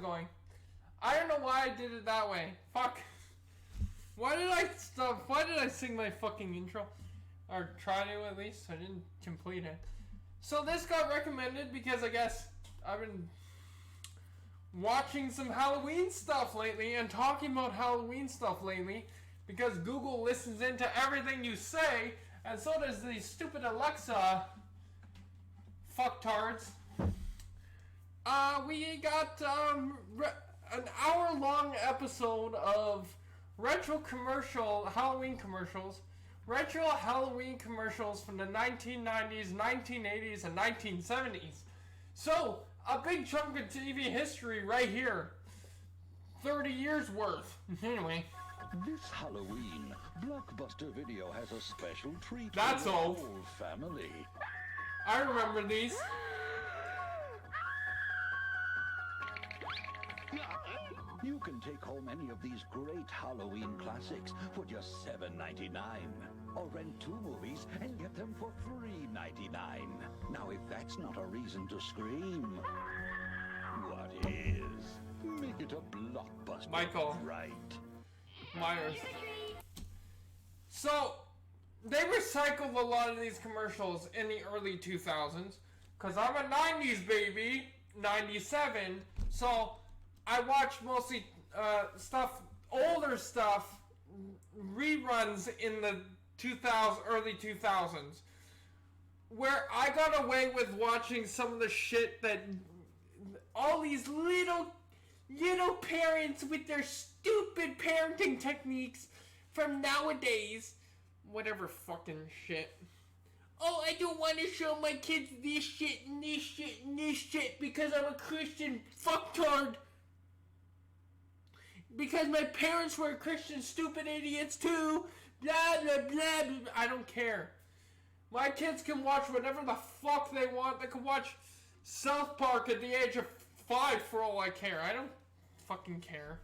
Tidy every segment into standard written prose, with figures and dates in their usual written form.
it going? I don't know why I did it that way. Fuck. Why did I stop? Why did I sing my fucking intro? Or try to at least. I didn't complete it. So this got recommended because I guess I've been watching some Halloween stuff lately and talking about Halloween stuff lately because Google listens into everything you say, and so does the stupid Alexa fucktards. We got an hour-long episode of retro Halloween commercials from the 1990s, 1980s, and 1970s. So, a big chunk of TV history right here. 30 years worth. Anyway. This Halloween, Blockbuster Video has a special treat That's for the all. whole family. I remember these. You can take home any of these great Halloween classics for just $7.99. Or rent 2 movies and get them for $3.99. Now, if that's not a reason to scream, what is? Make it a Blockbuster. Michael. Right. Myers. So, they recycled a lot of these commercials in the early 2000s. Because I'm a 90s baby. 97. So, I watch mostly older stuff, reruns in the early 2000s, where I got away with watching some of the shit that all these little parents with their stupid parenting techniques from nowadays, whatever fucking shit. Oh, I don't want to show my kids this shit and this shit and this shit because I'm a Christian fucktard. Because my parents were Christian stupid idiots too. Blah, blah, blah, blah. I don't care. My kids can watch whatever the fuck they want. They can watch South Park at the age of 5 for all I care. I don't fucking care.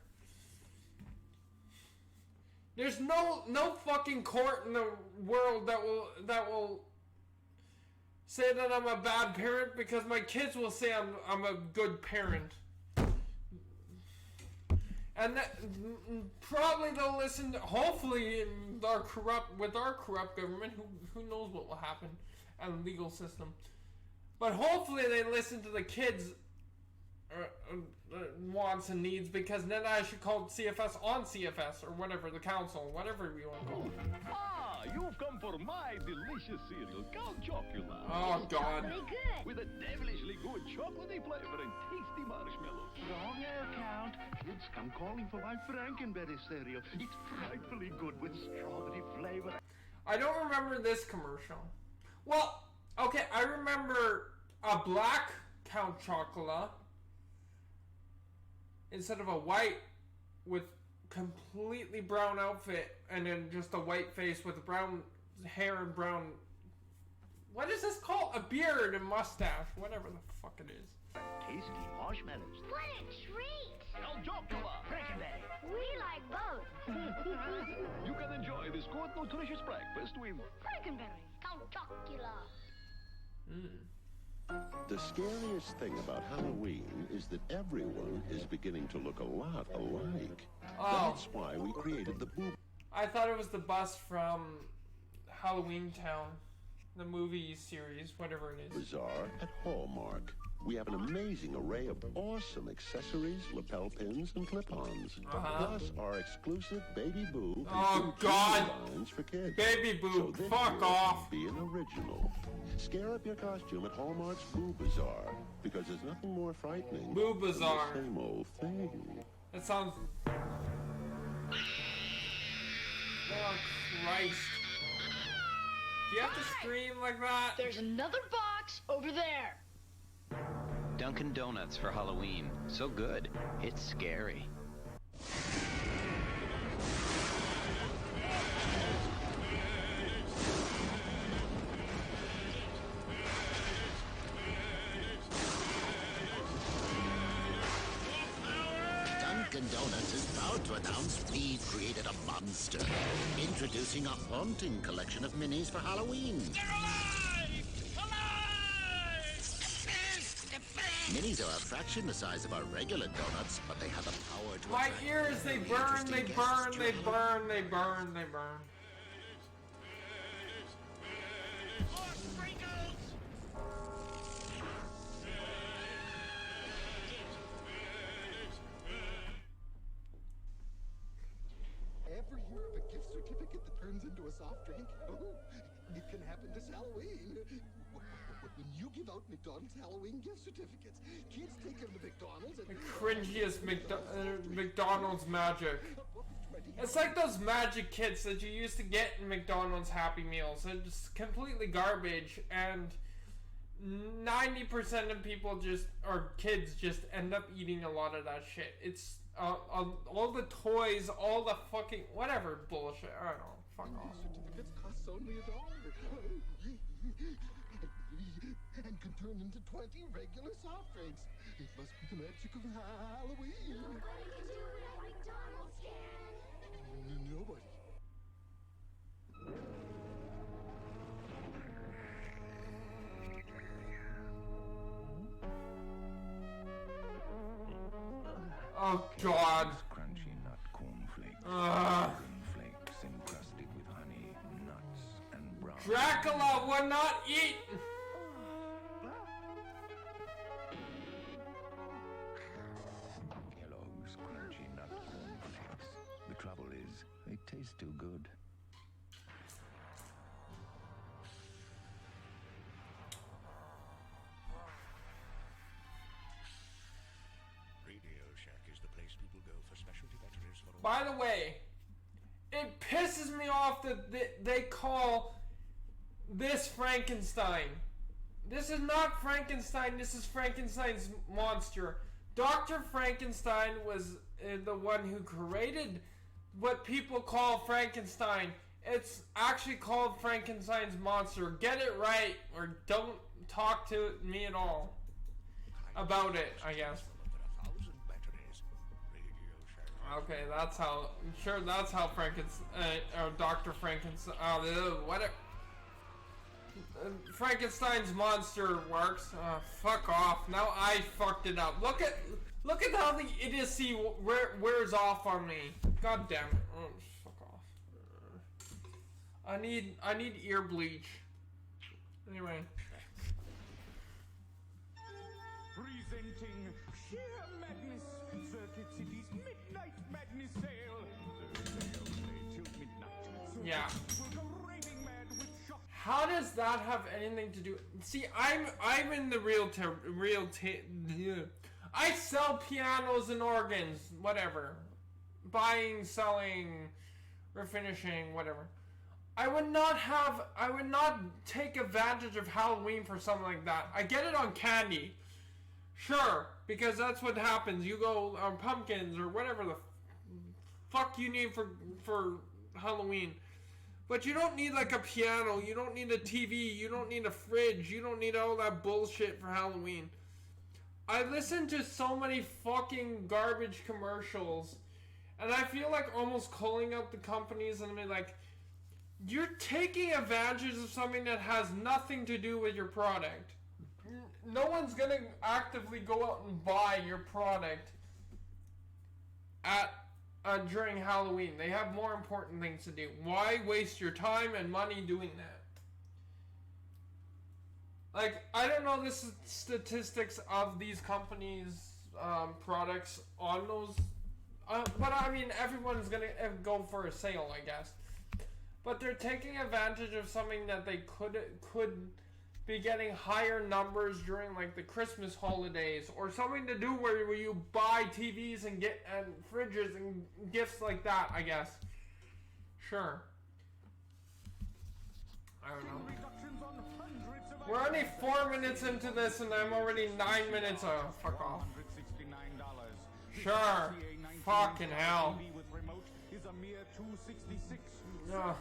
There's no fucking court in the world that will say that I'm a bad parent because my kids will say I'm a good parent. And that, probably they'll listen to, hopefully, with our corrupt government, who knows what will happen, and legal system. But hopefully they listen to the kids' wants and needs, because then I should call CFS on CFS, or whatever, the council, whatever we want to call it. Ah, you've come for my delicious cereal, Count Chocula. Oh, God. Really good. With a devilishly good chocolatey flavor and tasty marshmallows. Wrong there, Count. Kids come calling for my Frankenberry cereal. It's frightfully good with strawberry flavor. I don't remember this commercial. Well, okay, I remember a black Count Chocula instead of a white with completely brown outfit and then just a white face with brown hair and brown... What is this called? A beard and mustache. Whatever the fuck it is. Tasty marshmallows. What a treat. Count Chocula. Frankenberry. We like both. You can enjoy this good, nutritious breakfast with Frankenberry. Count Chocula. The scariest thing about Halloween is that everyone is beginning to look a lot alike. Oh. That's why we created the Boo. I thought it was the bus from Halloween Town. The movie series, whatever it is. Bazaar at Hallmark. We have an amazing array of awesome accessories, lapel pins, and clip-ons. Plus our exclusive Baby Boo Oh, God. lines for kids. Baby Boo, So this fuck year, off. Be an original. Scare up your costume at Hallmark's Boo Bazaar, because there's nothing more frightening Boo Bazaar. than the same old thing. That sounds... Oh, Christ. Do you have to scream like that? There's another box over there. Dunkin' Donuts for Halloween. So good, it's scary. Dunkin' Donuts is proud to announce we've created a monster. Introducing a haunting collection of minis for Halloween. They're alive! Alive! Minis are a fraction the size of our regular donuts, but they have the power to My attract ears, they very burn, interesting they guests burn, to they your burn, they burn, they burn. Ever hear of a gift certificate that turns into a soft drink? Oh, it can happen this Halloween. When you give out McDonald's Halloween gift certificates, kids take them to McDonald's and... The cringiest McDonald's magic. It's like those magic kits that you used to get in McDonald's Happy Meals. They're just completely garbage, and 90% of people or kids just end up eating a lot of that shit. It's all the toys, all the fucking whatever bullshit. I don't know. Fuck off. Certificates cost only $1. And can turn into 20 regular soft drinks. It must be the magic of Halloween. Nobody can do it like McDonald's can. Nobody. Oh God. Crunchy nut cornflakes. Flakes encrusted with honey, nuts, and brown. Dracula would not eat. Kellogg's crunchy nut cornflakes. The trouble is, they taste too good. Radio Shack is the place people go for specialty batteries for all. By the way, it pisses me off that they call this Frankenstein. This is not Frankenstein, this is Frankenstein's monster. Dr. Frankenstein was the one who created what people call Frankenstein. It's actually called Frankenstein's monster. Get it right, or don't talk to me at all about it, I guess. Okay, that's how. Sure, that's how Dr. Frankenstein. Whatever. Frankenstein's monster works. Fuck off. Now I fucked it up. Look at how the idiocy wears off on me. God damn it. Oh, fuck off. I need ear bleach. Anyway. Presenting Sheer Madness, Circuit City's Midnight Madness Sale. Till midnight. Yeah. Will go raving mad with shock. How does that have anything to do? See, I'm in the I sell pianos and organs, whatever. Buying, selling, refinishing, whatever. I would not take advantage of Halloween for something like that. I get it on candy. Sure, because that's what happens. You go on pumpkins or whatever the fuck you need for Halloween. But you don't need like a piano, you don't need a TV, you don't need a fridge, you don't need all that bullshit for Halloween. I listen to so many fucking garbage commercials, and I feel like almost calling out the companies and be like, you're taking advantage of something that has nothing to do with your product. No one's gonna actively go out and buy your product at during Halloween. They have more important things to do. Why waste your time and money doing that? Like, I don't know the statistics of these companies' products on those, but I mean, everyone's gonna go for a sale, I guess. But they're taking advantage of something that they could be getting higher numbers during like the Christmas holidays, or something to do where you buy TVs and fridges and gifts like that, I guess. Sure. I don't know. We're only 4 minutes into this and I'm already 9 minutes. Oh, fuck off. Sure. Fucking hell. Ugh.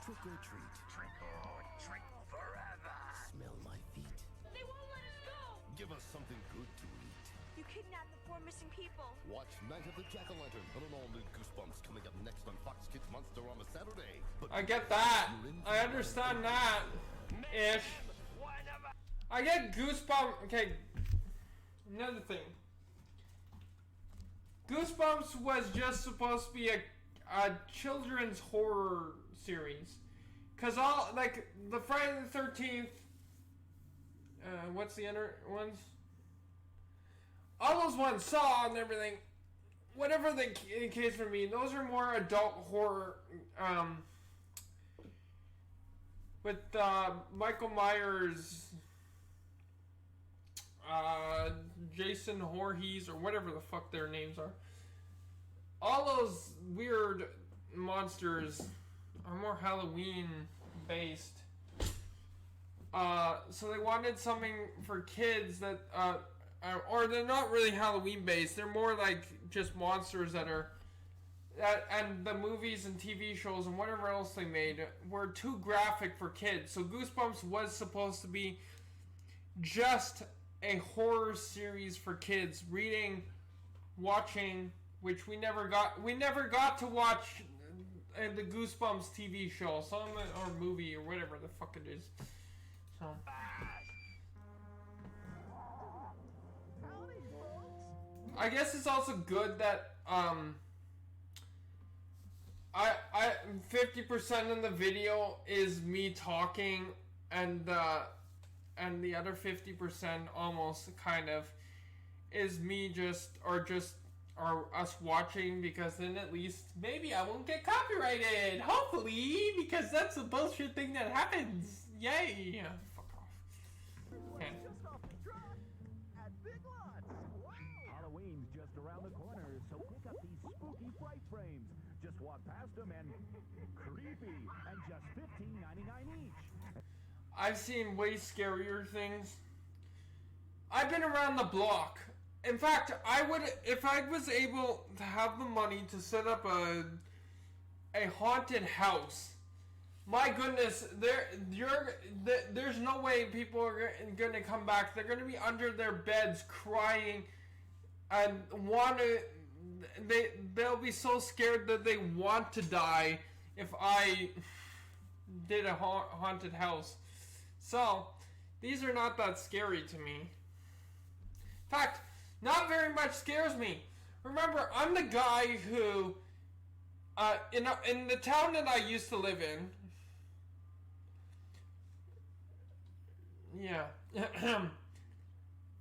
Trick or treat. Trick or treat forever. Smell my feet. They won't let us go! Give us something good to eat. You kidnapped the 4 missing people. Watch Night of the Jack-O-Lantern on an all-new Goosebumps coming up next on Fox Kids Monster on a Saturday. I get that. I understand that. Ish. I get Goosebumps. Okay. Another thing. Goosebumps was just supposed to be a children's horror series. Cause all, like, the Friday the 13th, what's the other ones? All those ones, Saw and everything, whatever the case for me, those are more adult horror, with, Michael Myers, Jason Voorhees, or whatever the fuck their names are. All those weird monsters are more Halloween based. So they wanted something for kids that, or they're not really Halloween based. They're more like just monsters that are, and the movies and TV shows and whatever else they made were too graphic for kids. So Goosebumps was supposed to be just a horror series for kids, reading, watching, which we never got to watch the Goosebumps TV show, or movie, or whatever the fuck it is. So. I guess it's also good that I 50% of the video is me talking, and the other 50% almost kind of is me or us watching, because then at least maybe I won't get copyrighted. Hopefully, because that's a bullshit thing that happens. Yay! Fuck off. Okay. Halloween's just around the corner, so pick up these spooky fright frames. Just walk past them and creepy, and just $15.99 each. I've seen way scarier things. I've been around the block. In fact, I would, if I was able to have the money to set up a haunted house. My goodness, there's no way people are going to come back. They're going to be under their beds crying and they'll be so scared that they want to die if I did a haunted house. So, these are not that scary to me. In fact, not very much scares me. Remember, I'm the guy who, in the town that I used to live in, yeah,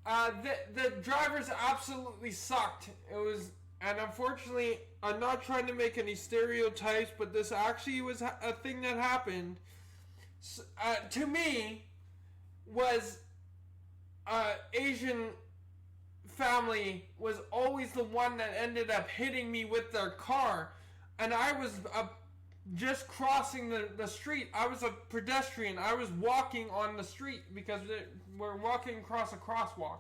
the drivers absolutely sucked. It was, and unfortunately, I'm not trying to make any stereotypes, but this actually was a thing that happened. To me, was Asian family was always the one that ended up hitting me with their car, and I was just crossing the street. I was a pedestrian. I was walking on the street because we're walking across a crosswalk.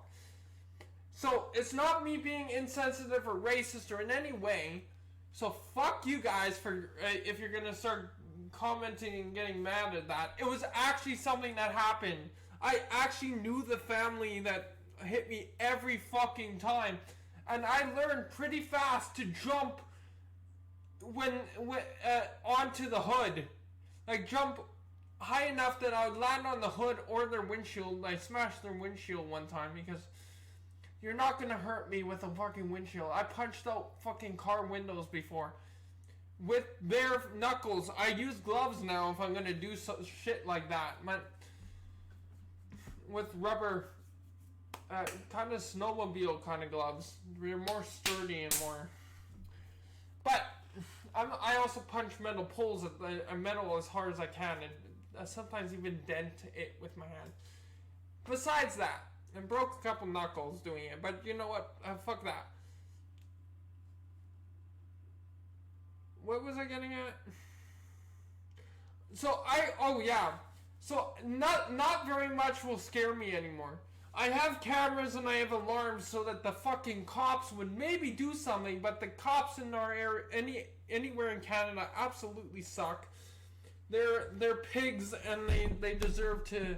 So it's not me being insensitive or racist or in any way. So fuck you guys for if you're gonna start commenting and getting mad at that. It was actually something that happened. I actually knew the family that hit me every fucking time, and I learned pretty fast to jump when onto the hood, like jump high enough that I would land on the hood or their windshield. I smashed their windshield one time because you're not gonna hurt me with a fucking windshield. I punched out fucking car windows before with bare knuckles. I use gloves now if I'm gonna do shit like that. With rubber, kind of snowmobile kind of gloves. They're more sturdy and more. But I also punch metal poles at the metal as hard as I can, and sometimes even dent it with my hand. Besides that, and broke a couple knuckles doing it. But you know what? Fuck that. What was I getting at? So So not very much will scare me anymore. I have cameras and I have alarms so that the fucking cops would maybe do something, but the cops in our area, anywhere in Canada, absolutely suck. They're pigs, and they deserve to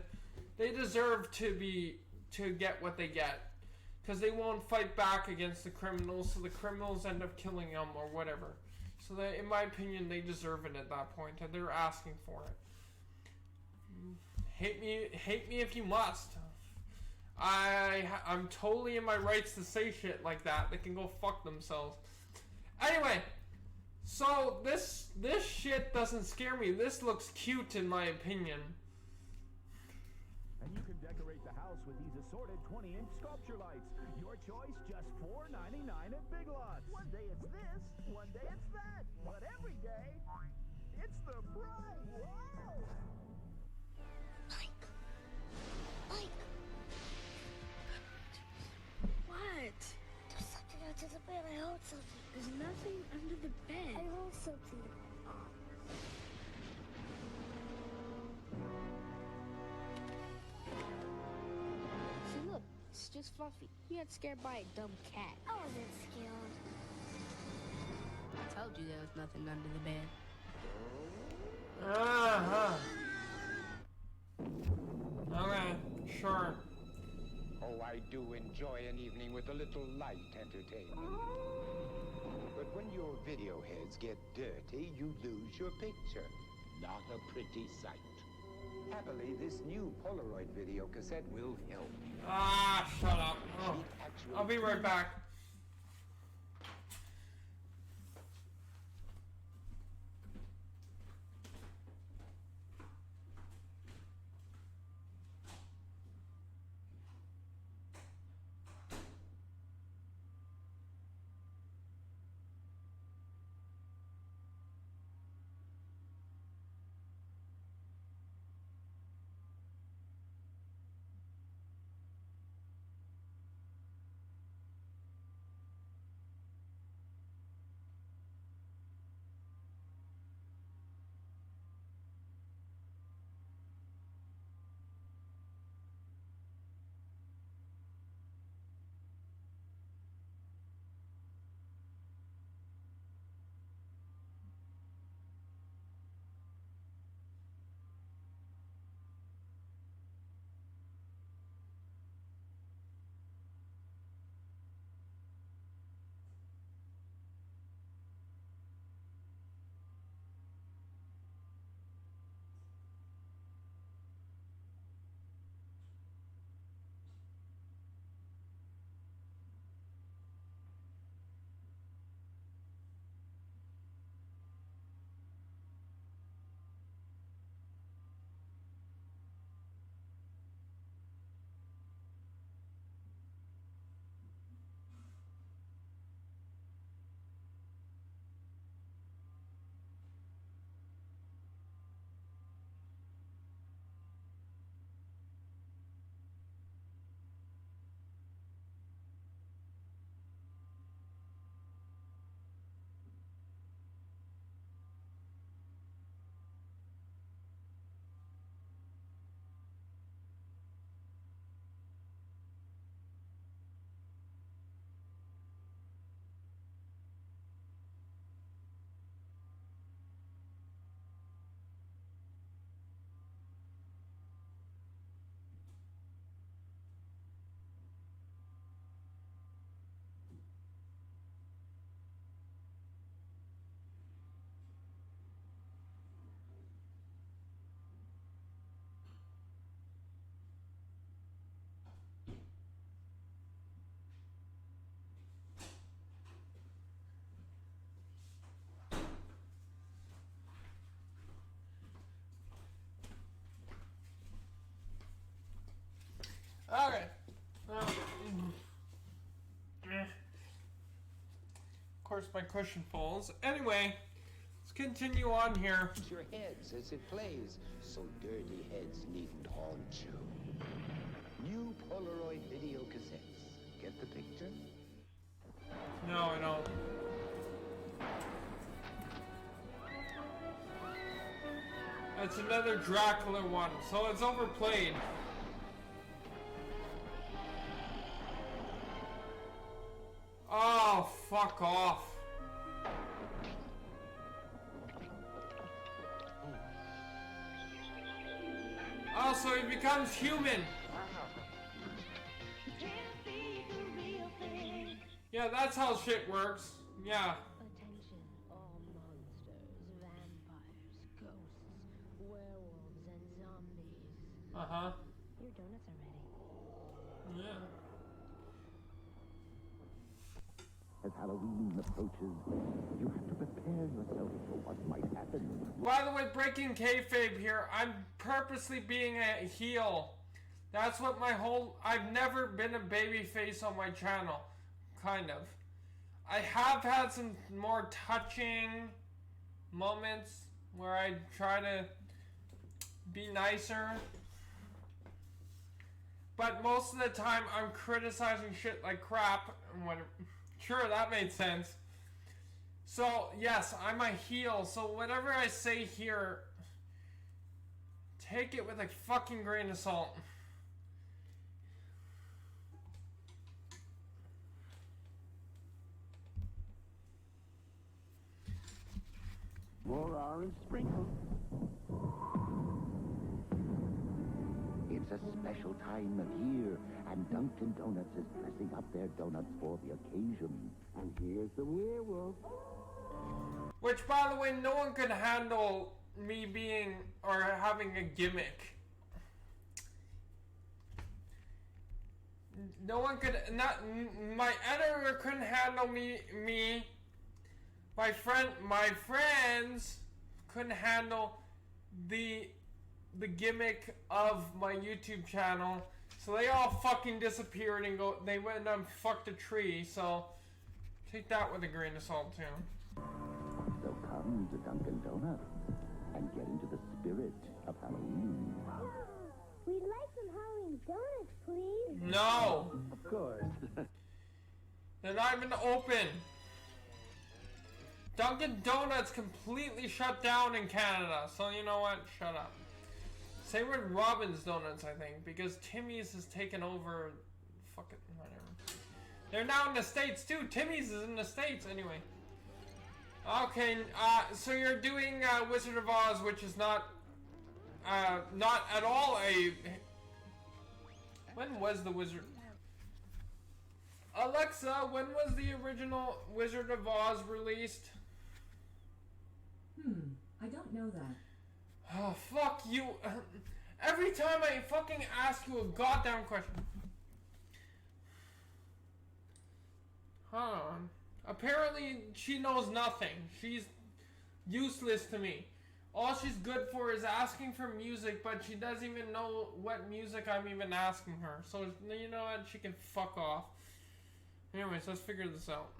get what they get, because they won't fight back against the criminals, so the criminals end up killing them or whatever. So So that, in my opinion, they deserve it at that point, and they're asking for it. Hate me if you must. I'm totally in my rights to say shit like that. They can go fuck themselves. Anyway, so this shit doesn't scare me. This looks cute in my opinion. And you can decorate the house with these assorted 20-inch sculpture lights. Your choice, just $4.99 at Big Lots. One day it's this, one day it's that, but every day, it's the bright. Wow! Mike. What? There's something under the bed. I heard something. There's nothing under the bed. I heard something. See, look, it's just Fluffy. He got scared by a dumb cat. I wasn't scared. I told you there was nothing under the bed. Okay, sure. Oh, I do enjoy an evening with a little light entertainment. But when your video heads get dirty, you lose your picture. Not a pretty sight. Happily, this new Polaroid video cassette will help. Ah, shut up. Oh. I'll be right back. Alright. Of course, my cushion falls. Anyway, let's continue on here. Your heads as it plays, so dirty heads needn't haunt you. New Polaroid video cassettes. Get the picture? No, I don't. It's another Dracula one, so it's overplayed. Oh, fuck off. Oh, so he becomes human. Yeah, that's how shit works. Yeah. Attention, all werewolves and zombies. Uh-huh. Your donuts are ready. Yeah. As Halloween approaches, you have to prepare yourself for what might happen. By the way, breaking kayfabe here, I'm purposely being a heel. That's what I've never been a baby face on my channel. Kind of. I have had some more touching moments where I try to be nicer. But most of the time, I'm criticizing shit like crap and whatever. Sure, that made sense. So, yes, I'm a heel, so whatever I say here, take it with a fucking grain of salt. More orange sprinkles. It's a special time of year, and Dunkin' Donuts is dressing up their donuts for the occasion. And here's the werewolf. Which, by the way, no one could handle me being or having a gimmick. No one could. Not my editor couldn't handle me. My friends couldn't handle the gimmick of my YouTube channel, so they all fucking disappeared and they went and fucked a tree. So take that with a grain of salt too. So come to Dunkin' Donuts and get into the spirit of Halloween. We'd like some Halloween donuts, please. No. Of course. They're not even open. Dunkin' Donuts completely shut down in Canada, so you know what? Shut up. Same with Robin's Donuts, I think, because Timmy's has taken over. Fuck it, whatever. They're now in the States too. Timmy's is in the States anyway. Okay, so you're doing Wizard of Oz, which is not at all a. When was the Wizard? Alexa, when was the original Wizard of Oz released? I don't know that. Oh, fuck you. Every time I fucking ask you a goddamn question. Hold on. Apparently, she knows nothing. She's useless to me. All she's good for is asking for music, but she doesn't even know what music I'm even asking her. So, you know what? She can fuck off. Anyways, let's figure this out.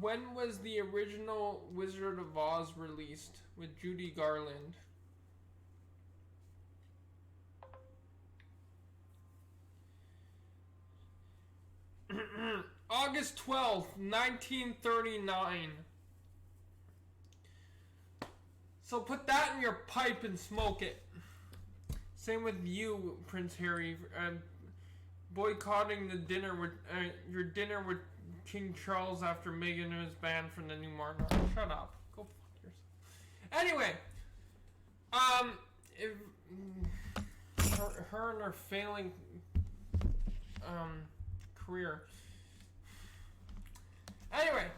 When was the original Wizard of Oz released with Judy Garland? August 12th, 1939. So put that in your pipe and smoke it. Same with you, Prince Harry. Boycotting the dinner with your dinner with King Charles after Meghan was banned from the new monarch. Shut up. Go fuck yourself. Anyway, her and her failing career. Anyway,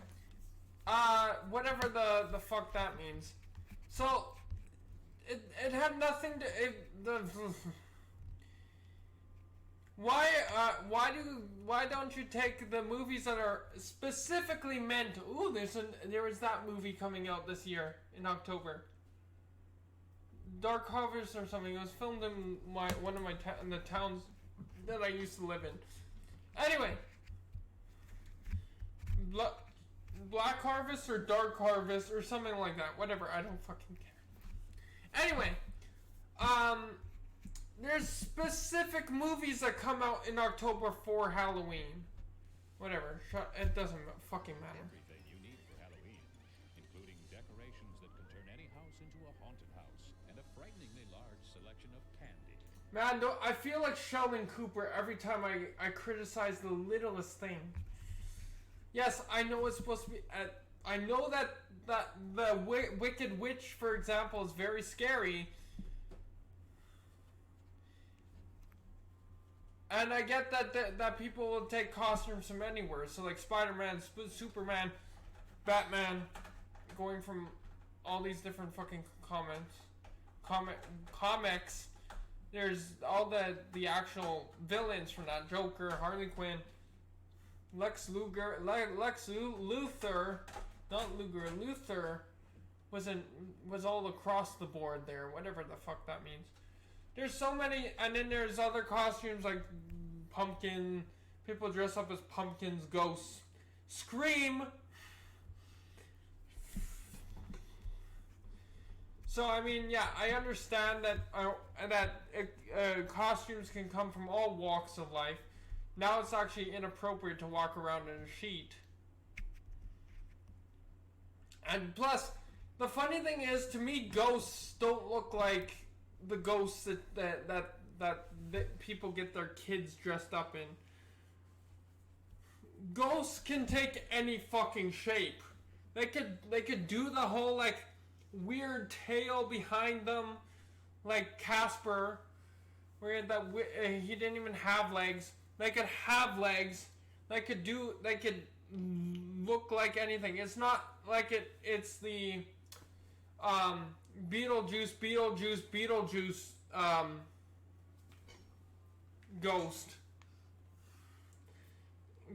whatever the fuck that means. So it had nothing to why don't you take the movies that are specifically meant? Ooh, there was that movie coming out this year in October. Dark Harvest or something. It was filmed in one of the towns that I used to live in. Anyway, Black Harvest or Dark Harvest or something like that. Whatever. I don't fucking care. Anyway, there's specific movies that come out in October for Halloween. Whatever. It doesn't fucking matter. Everything you need for Halloween, including decorations that can turn any house into a haunted house, and a frighteningly large selection of candy. Man, I feel like Sheldon Cooper every time I criticize the littlest thing. Yes, I know it's supposed to be. I know that the Wicked Witch, for example, is very scary. And I get that people will take costumes from anywhere. So like Spider-Man, Superman, Batman, going from all these different fucking comics. There's all the actual villains from that: Joker, Harley Quinn, Lex Luthor, Luthor was all across the board there, whatever the fuck that means. There's so many, and then there's other costumes like pumpkin. People dress up as pumpkins, ghosts, Scream. So I mean, yeah, I understand that costumes can come from all walks of life. Now it's actually inappropriate to walk around in a sheet. And plus, the funny thing is, to me, ghosts don't look like the ghosts that people get their kids dressed up in. Ghosts can take any fucking shape. They could do the whole like weird tail behind them, like Casper, where he didn't even have legs. They could have legs. They could look like anything. It's not like it's the Beetlejuice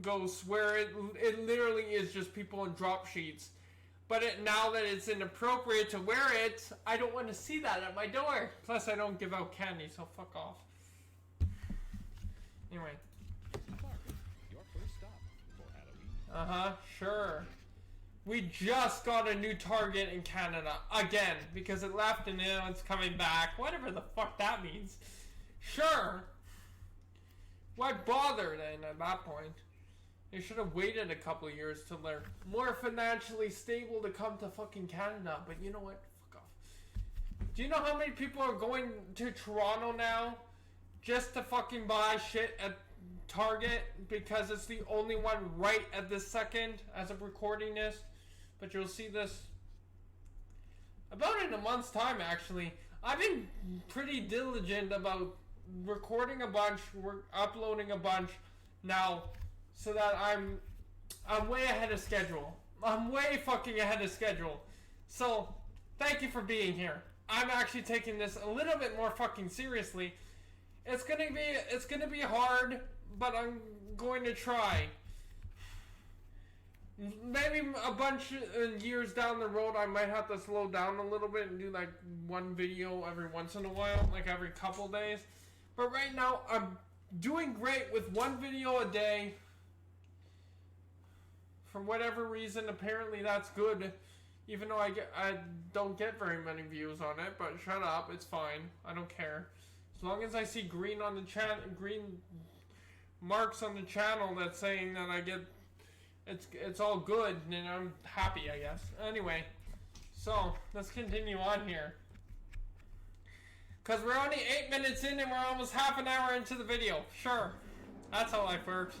ghost, where it literally is just people in drop sheets. But now that it's inappropriate to wear it, I don't want to see that at my door. Plus, I don't give out candy, so fuck off. Anyway. Your first stop for Halloween. Sure. We just got a new Target in Canada again because it left and now it's coming back. Whatever the fuck that means. Sure. Why bother then at that point? They should have waited a couple of years till they're more financially stable to come to fucking Canada. But you know what? Fuck off. Do you know how many people are going to Toronto now just to fucking buy shit at Target because it's the only one right at this second as of recording this? But you'll see this about in a month's time, actually. I've been pretty diligent about recording a bunch, uploading a bunch now, so that I'm way ahead of schedule. I'm way fucking ahead of schedule. So, thank you for being here. I'm actually taking this a little bit more fucking seriously. It's gonna be hard, but I'm going to try. Maybe a bunch of years down the road, I might have to slow down a little bit and do like one video every once in a while, like every couple days. But right now, I'm doing great with one video a day. For whatever reason, apparently that's good. Even though I don't get very many views on it, but shut up, it's fine. I don't care. As long as I see green on the green marks on the channel that's saying that I get it's all good, and I'm happy, I guess. Anyway, so let's continue on here. Cause we're only 8 minutes in and we're almost half an hour into the video. Sure, that's how life works.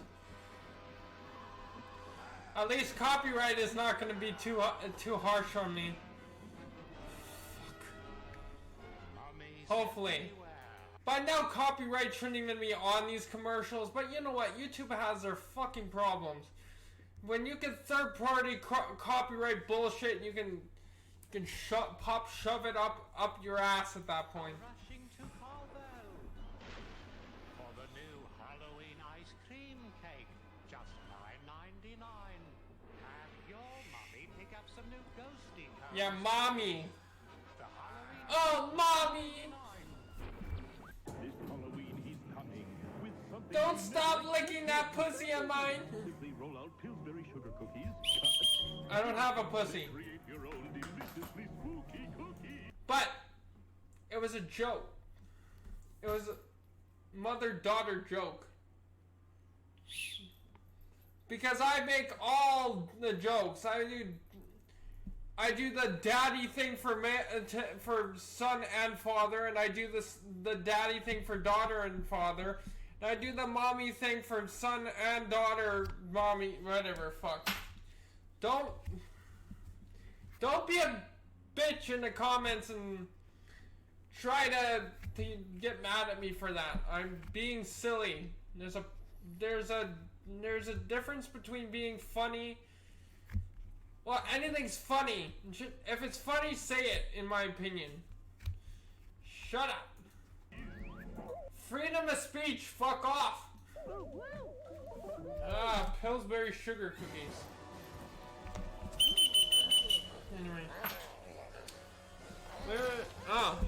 At least copyright is not going to be too harsh on me. Fuck. Hopefully. By now, copyright shouldn't even be on these commercials. But you know what? YouTube has their fucking problems. When you get third-party copyright bullshit, you can shove it up your ass at that point. Rushing to Carvel for the new Halloween ice cream cake, just $9.99. Have your mommy pick up some new ghosty codes. Yeah, mommy. The Halloween. Oh, mommy. This Halloween he's coming with something. Don't stop licking that pussy of mine. Simply roll out Pillsbury sugar cookies. I don't have a pussy. Create your own deliciously spooky cookie. But it was a joke. It was a mother-daughter joke. Because I make all the jokes. I do the daddy thing for son and father, and I do the daddy thing for daughter and father, and I do the mommy thing for son and daughter, mommy, whatever. Fuck. Don't be a bitch in the comments and try to get mad at me for that. I'm being silly. There's a difference between being funny. Well, anything's funny. If it's funny, say it, in my opinion. Shut up. Freedom of speech, fuck off. Pillsbury sugar cookies. Anyway. Oh.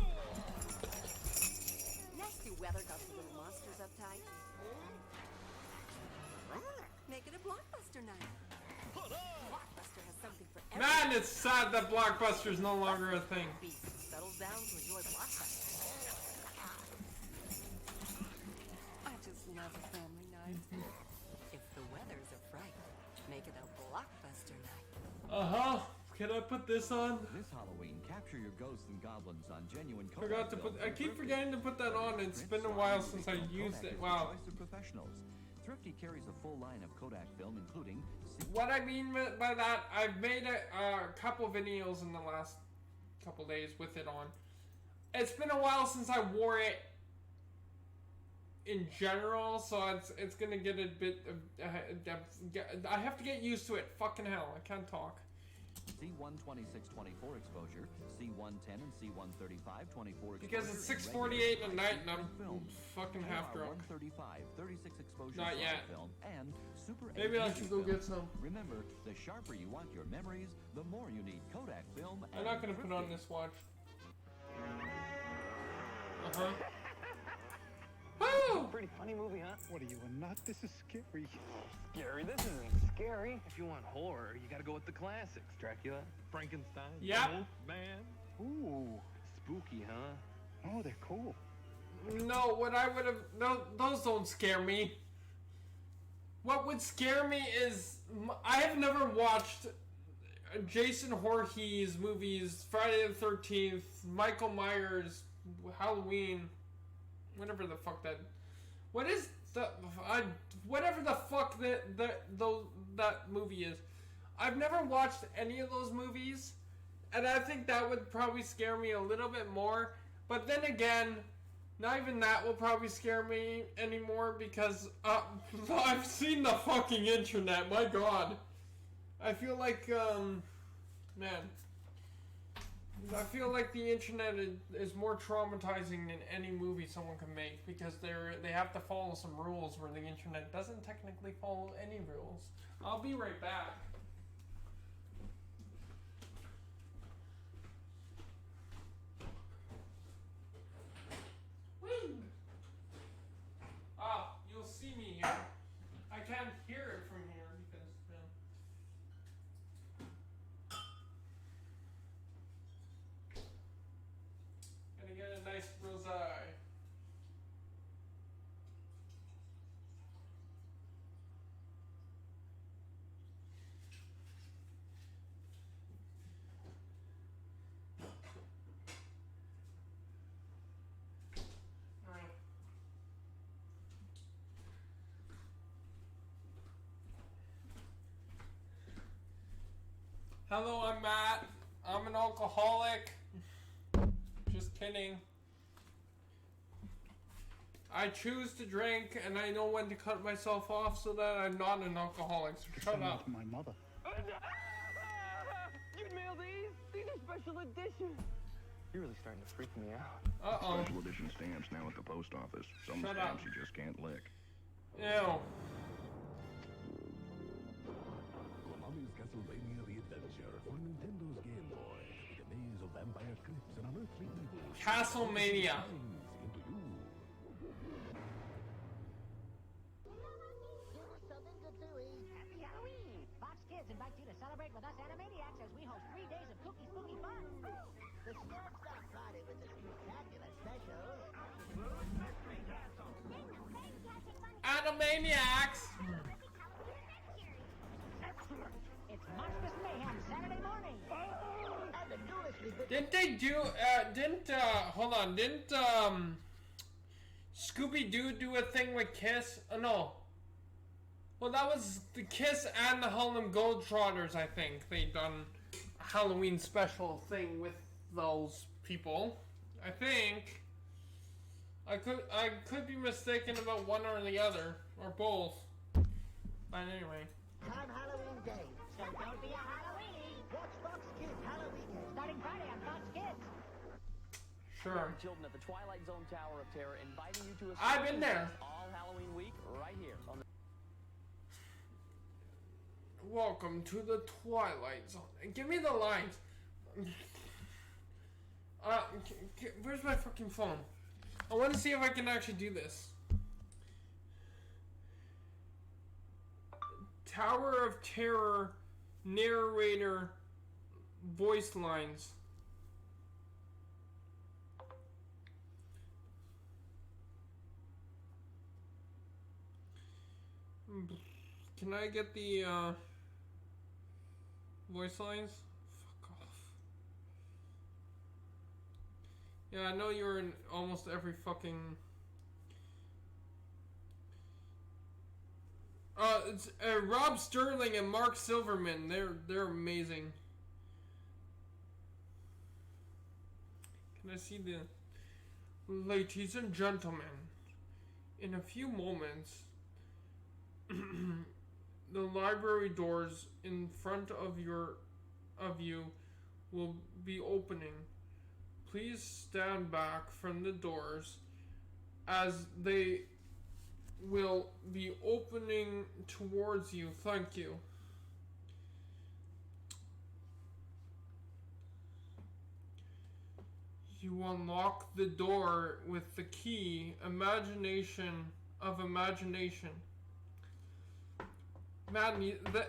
Nasty weather got the little monsters uptight. Make it a blockbuster night. Blockbuster has something for everyone. Man, it's sad that Blockbuster's no longer a thing. Settles down to enjoy Blockbuster. I just love a family night. If the weather's a fright, make it a Blockbuster night. Can I put this on? This Halloween, capture your ghosts and goblins on genuine Forgot to put. I keep forgetting to put that on. It's been a while since I used it. Wow. Professionals. Thrifty carries a full line of Kodak film, including. What I mean by that, I've made a couple videos in the last couple days with it on. It's been a while since I wore it in general, so it's gonna get a bit of. I have to get used to it. Fucking hell, I can't talk. C126-24 exposure, C110 and C135 24 exposure. Because it's 6:48 at night and I'm fucking half drunk. 135 36 exposure Not yet. film and Super Maybe 8 I should go film. get some. Remember, the sharper you want your memories, the more you need Kodak film. I'm not gonna put on this watch. Oh! Pretty funny movie, huh? What are you, a nut? This is scary. Scary? This isn't scary. If you want horror, you gotta go with the classics. Dracula, Frankenstein, Yep. Man. Ooh, spooky, huh? Oh, they're cool. No, what I would have... No, those don't scare me. What would scare me is... I have never watched Jason Voorhees movies, Friday the 13th, Michael Myers, Halloween... Whatever the fuck that... What is the... whatever the fuck that movie is. I've never watched any of those movies. And I think that would probably scare me a little bit more. But then again, not even that will probably scare me anymore. Because I've seen the fucking internet. My god. I feel like... man... I feel like the internet is more traumatizing than any movie someone can make because they have to follow some rules where the internet doesn't technically follow any rules. I'll be right back. Whee! You'll see me here. I can't hear it from here because... Gonna get a nice rosé. Alright. Hello, I'm Matt. I'm an alcoholic. Just kidding. I choose to drink, and I know when to cut myself off so that I'm not an alcoholic. So shut up. My mother. You mailed these? These are special editions. You're really starting to freak me out. Uh-oh. Special edition stamps now at the post office. Some Shut stamps up. you just can't lick. Ew. Konami's Castlevania Re-Adventure for Nintendo's Game Boy. With a maze of vampire crypts and unearthly evils. Castlemania. Into you. Happy Halloween! Fox Kids invite you to celebrate with us Animaniacs as we host 3 days of kooky spooky fun. The staff stop Friday with the spectacular specials. Animaniacs. It's Monstrous Mayhem Saturday morning. And the newest Didn't they do, hold on, didn't, Scooby-Doo do a thing with Kiss? Oh, no. Well, that was the Kiss and the Harlem Globetrotters, I think. They done a Halloween special thing with those people. I think. I could be mistaken about one or the other, or both. But anyway. Come Halloween Day, so don't be a Halloweenie. Watch Fox Kids Halloween starting Friday on Fox Kids. Sure. Children at the Twilight Zone Tower of Terror inviting you to a I've been there. all Halloween week right here on the Welcome to the Twilight Zone. Give me the lines. Where's my fucking phone? I want to see if I can actually do this. Tower of Terror narrator voice lines. Can I get the voice lines? Fuck off. Yeah, I know you're in almost every fucking... it's Rob Sterling and Mark Silverman. They're amazing. Can I see the... Ladies and gentlemen, in a few moments, the library doors in front of you will be opening. Please stand back from the doors as they will be opening towards you. Thank you. You unlock the door with the key, imagination of imagination. Man,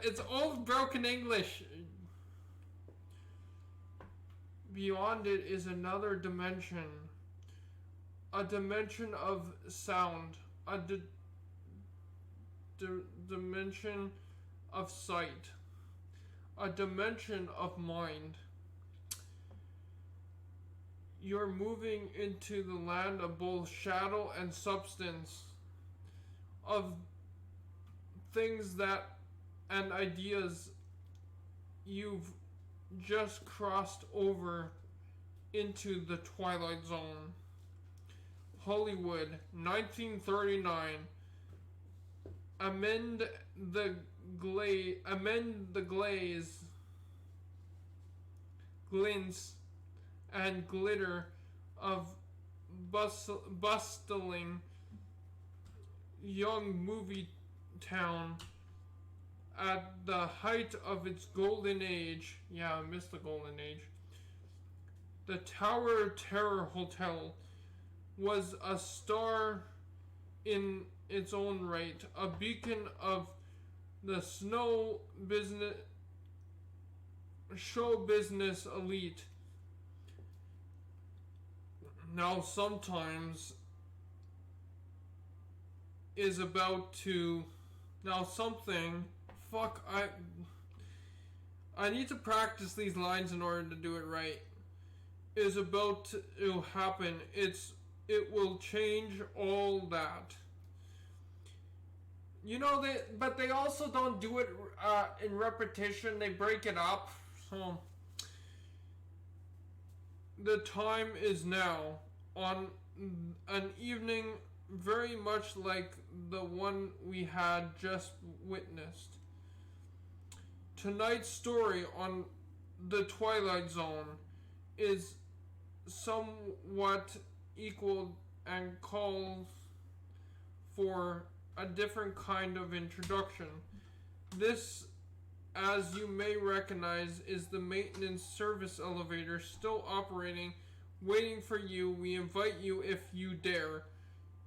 it's all broken English. Beyond it is another dimension. A dimension of sound. A dimension of sight. A dimension of mind. You're moving into the land of both shadow and substance. Of things that and ideas you've just crossed over into the Twilight Zone. Hollywood, 1939. Amend the glints and glitter of bustling young movie town at the height of its golden age. Yeah, I missed the golden age. The Tower Terror Hotel was a star in its own right, a beacon of the show business elite. Now sometimes is about to something. Fuck, I need to practice these lines in order to do it right. Is about to happen. It will change all that. You know, but they also don't do it in repetition. They break it up. So the time is now on an evening very much like the one we had just witnessed. Tonight's story on the Twilight Zone is somewhat equal and calls for a different kind of introduction. This, as you may recognize, is the maintenance service elevator still operating, waiting for you. We invite you, if you dare,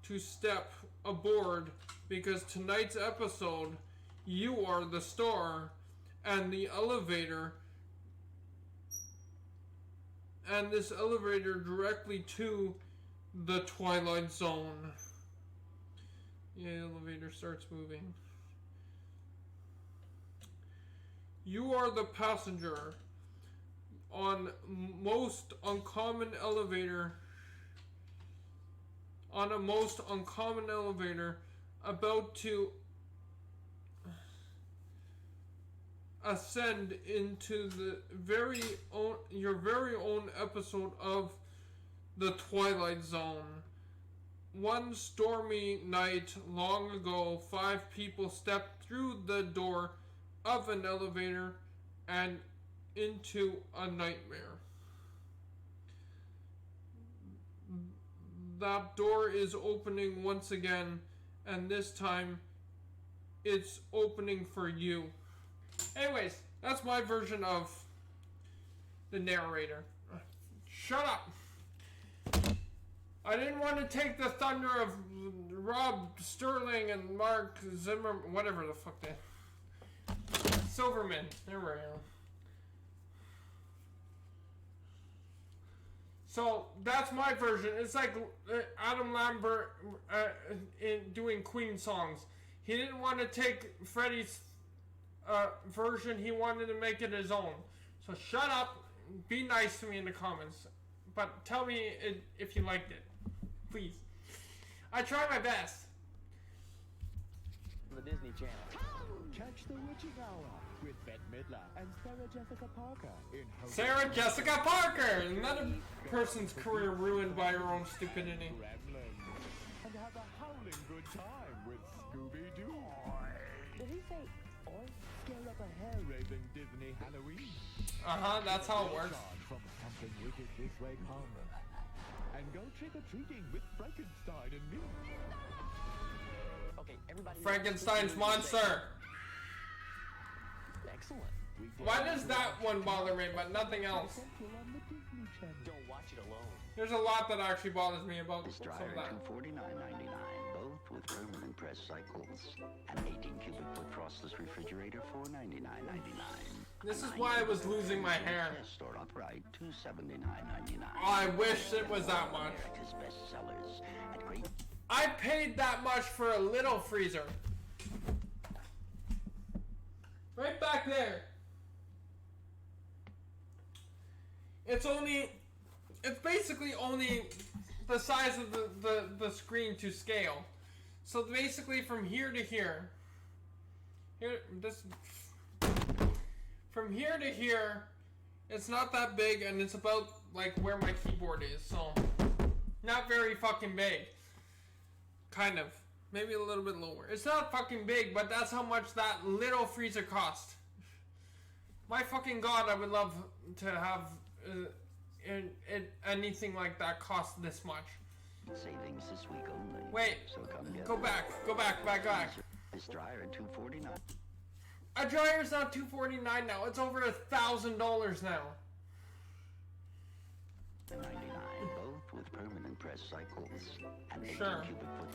to step aboard, because tonight's episode, you are the star, and the elevator, and this elevator directly to the Twilight Zone. Yeah, the elevator starts moving. You are the passenger on most uncommon elevator, on a most uncommon elevator, about to ascend into the your very own episode of the Twilight Zone. One stormy night long ago, 5 people stepped through the door of an elevator and into a nightmare. That door is opening once again, and this time it's opening for you. Anyways, that's my version of the narrator. Shut up! I didn't want to take the thunder of Rob Sterling and Mark Zimmer, whatever the fuck they... Silverman. There we go. So, that's my version. It's like Adam Lambert in doing Queen songs. He didn't want to take Freddie's version. He wanted to make it his own. So shut up. Be nice to me in the comments. But tell me if you liked it. Please. I try my best. The Disney Channel. Catch the witching hour with Bette Midler and Sarah Jessica Parker in Sarah Jessica Parker! Another person's career ruined by her own stupidity. And have a howling good time with Scooby-Doo. Did he say, or scare up a hair-raising Disney Halloween? Uh-huh, that's how it works. From something wicked this way come. And go trick-or-treating with Frankenstein and me. Okay, everybody. Frankenstein's monster! Excellent. Why does that one bother me, but nothing else? Don't watch it alone. There's a lot that actually bothers me about This some dryer, of that. $249.99, both with permanent press cycles. An 18 cubic foot frostless refrigerator, $499.99. This is why I was losing my hair. Store upright, $279.99. I wish it was that much. America's best sellers at great. I paid that much for a little freezer. Right back there. It's basically only the size of the screen to scale. So basically from here to here, from here to here, it's not that big, and it's about like where my keyboard is, so not very fucking big. Kind of. Maybe a little bit lower. It's not fucking big, but that's how much that little freezer cost. My fucking god, I would love to have anything like that cost this much. Savings this week only. Wait, so come get go back. This dryer at $249. A dryer's not $249 now. It's over $1,000 now. $99, both with permanent press cycles. And 18 Sure. cubic foot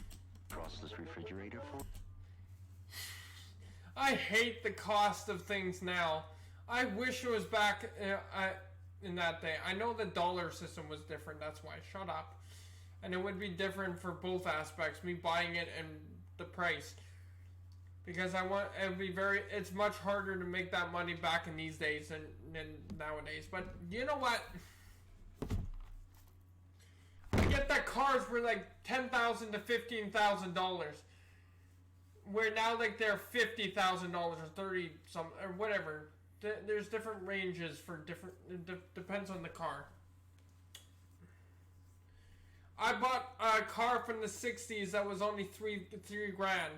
frostless refrigerator for. I hate the cost of things now. I wish it was back in that day. I know the dollar system was different. That's why. Shut up. And it would be different for both aspects. Me buying it and the price. Because it's much harder to make that money back in these days than nowadays. But you know what? I get that cars for like $10,000 to $15,000. Where now like they're $50,000 or 30 some or whatever. There's different ranges for different. Depends on the car. I bought a car from the 60s that was only three grand.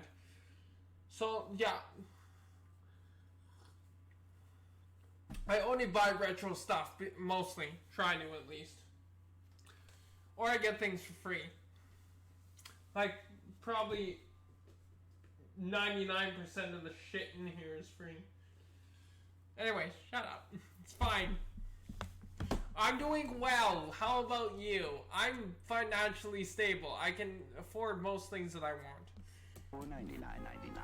So yeah, I only buy retro stuff mostly. Try to at least, or I get things for free. Like probably 99% of the shit in here is free. Anyway, shut up. It's fine. I'm doing well. How about you? I'm financially stable. I can afford most things that I want. $499.99.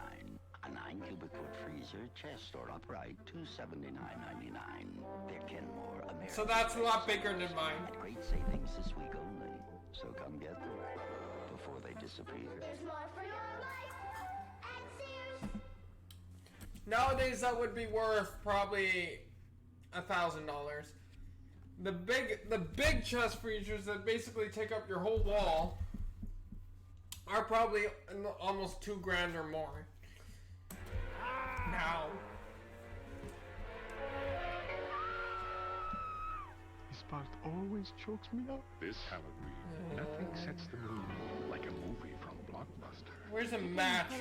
A 9 cubic foot freezer, chest or upright, $279.99. They're Kenmore American. So that's a lot bigger than mine. At great savings this week only. So come get them before they disappear. There's more for your life at Sears. Nowadays, that would be worth probably $1,000. The big chest freezers that basically take up your whole wall are probably almost $2 grand or more. Now, This part always chokes me up. This Halloween, nothing sets the mood like a movie from Blockbuster. Where's a match?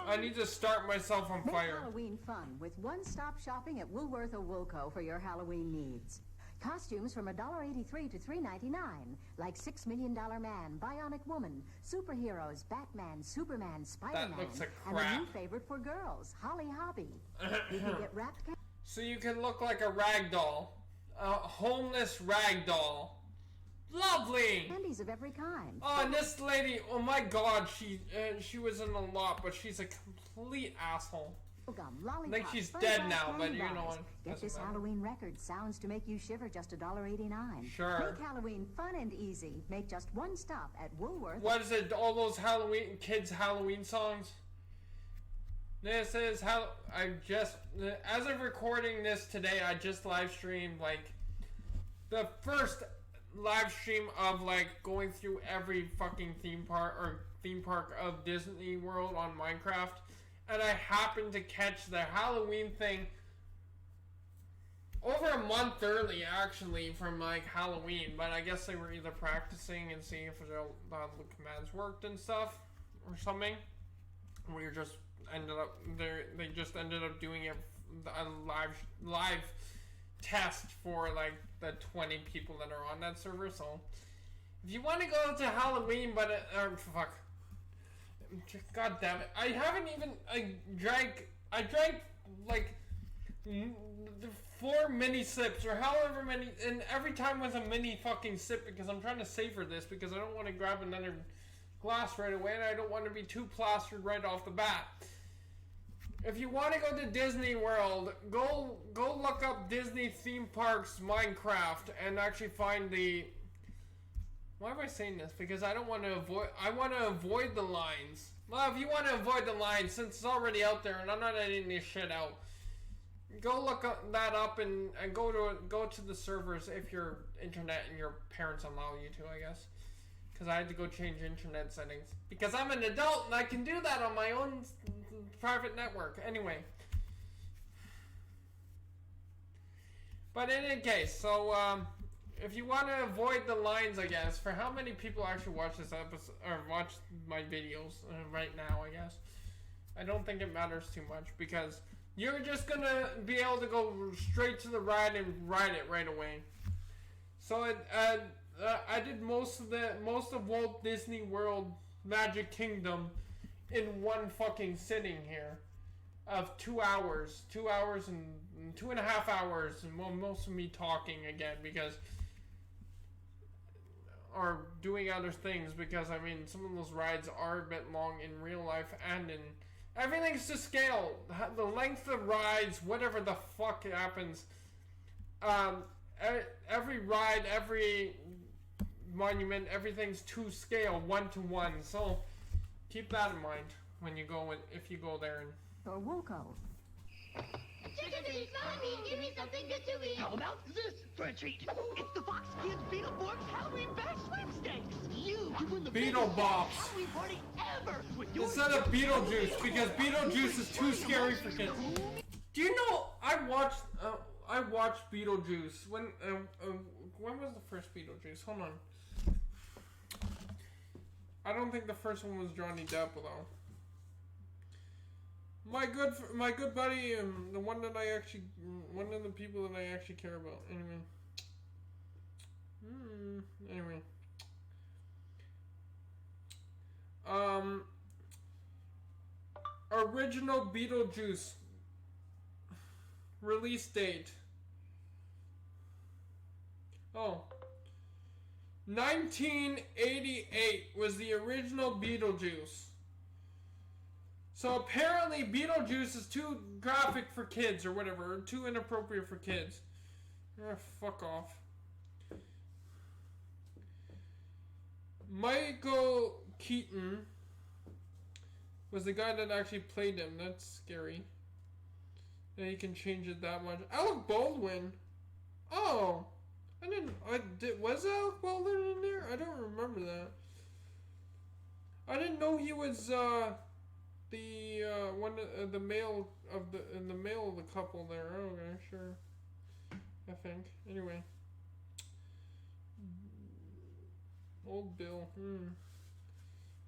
I need to start myself on Make fire. Halloween fun with one-stop shopping at Woolworth or Woolco for your Halloween needs. Costumes from $1.83 to $3.99, like $6 Million Man, Bionic Woman, superheroes, Batman, Superman, Spider-Man, looks like and a crap. new favorite for girls, Holly Hobby. You can get wrapped. So you can look like a rag doll. A homeless rag doll. Lovely! Candies of every kind. Oh, and this lady, oh my god, she was in a lot, but she's a complete asshole. I think she's dead now, but you know what? Get this Halloween record, sounds to make you shiver, just $1.89. Sure. Make Halloween fun and easy. Make just one stop at Woolworth. What is it? All those kids' Halloween songs? This is how as of recording this today, I just live streamed like the first live stream of like going through every fucking theme park of Disney World on Minecraft, and I happened to catch the Halloween thing over a month early actually from like Halloween, but I guess they were either practicing and seeing if the commands worked and stuff or something. We just ended up they just ended up doing a live test for like the 20 people that are on that server. So if you want to go to Halloween, but fuck, god damn it, I drank like 4 mini sips or however many, and every time was a mini fucking sip because I'm trying to savor this because I don't want to grab another glass right away and I don't want to be too plastered right off the bat. If you want to go to Disney World, go look up Disney Theme Parks Minecraft and actually find the... Why am I saying this? Because I don't want to avoid... I want to avoid the lines. Well, if you want to avoid the lines, since it's already out there and I'm not editing this shit out, go look that up and go to the servers if your internet and your parents allow you to, I guess. Because I had to go change internet settings. Because I'm an adult and I can do that on my own private network. Anyway. But in any case, so if you want to avoid the lines, I guess, for how many people actually watch this episode, or watch my videos right now, I guess. I don't think it matters too much because you're just going to be able to go straight to the ride and ride it right away. So I did most of Walt Disney World Magic Kingdom in one fucking sitting here of 2 hours, 2 hours and 2.5 hours, and most of me talking again because or doing other things because I mean some of those rides are a bit long in real life and in everything's to scale. The length of rides, whatever the fuck happens, every ride, every monument, everything's to scale, 1-to-1. So keep that in mind when you go if you go there. Or Woolco. Chickadee, mommy, give me something good to eat. How about this for a treat? It's the Fox Kids Beetleborgs Halloween Bash Sweepstakes. You can win the Beetle biggest Bops Halloween party ever with your instead of Beetlejuice because Beetlejuice is too scary for kids. Do you know I watched Beetlejuice when was the first Beetlejuice? Hold on. I don't think the first one was Johnny Depp though. My good buddy, the one of the people that I actually care about. Anyway. Original Beetlejuice release date. 1988 was the original Beetlejuice. So apparently Beetlejuice is too graphic for kids or whatever, or too inappropriate for kids. Fuck off. Michael Keaton was the guy that actually played him. That's scary. Yeah, you can change it that much. Alec Baldwin. Oh, was Alec Baldwin in there? I don't remember that. I didn't know he was the male of the couple there. Okay, sure. I think. Anyway. Old Bill.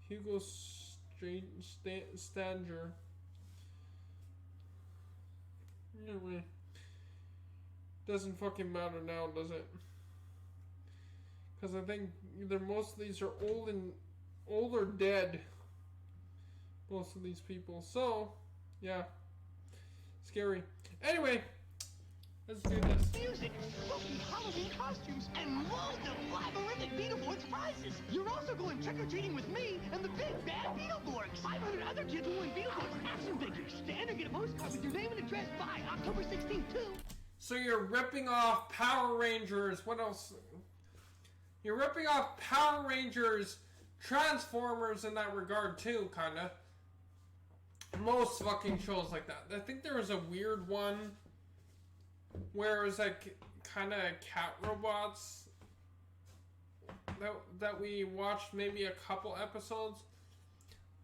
Hugo Stanger. Anyway. Doesn't fucking matter now, does it? Because I think most of these are old or dead. Most of these people. So, yeah. Scary. Anyway, let's do this. Music, spooky Halloween costumes, and loads of labyrinthine Beetleborgs prizes. You're also going trick-or-treating with me and the big bad Beetleborgs. 500 other kids will win Beetleborgs action figures. Stand or get a postcard with your name and address by October 16th, too. So you're ripping off Power Rangers. What else? You're ripping off Power Rangers, Transformers in that regard too, kinda. Most fucking shows like that. I think there was a weird one where it was like kinda cat robots that we watched maybe a couple episodes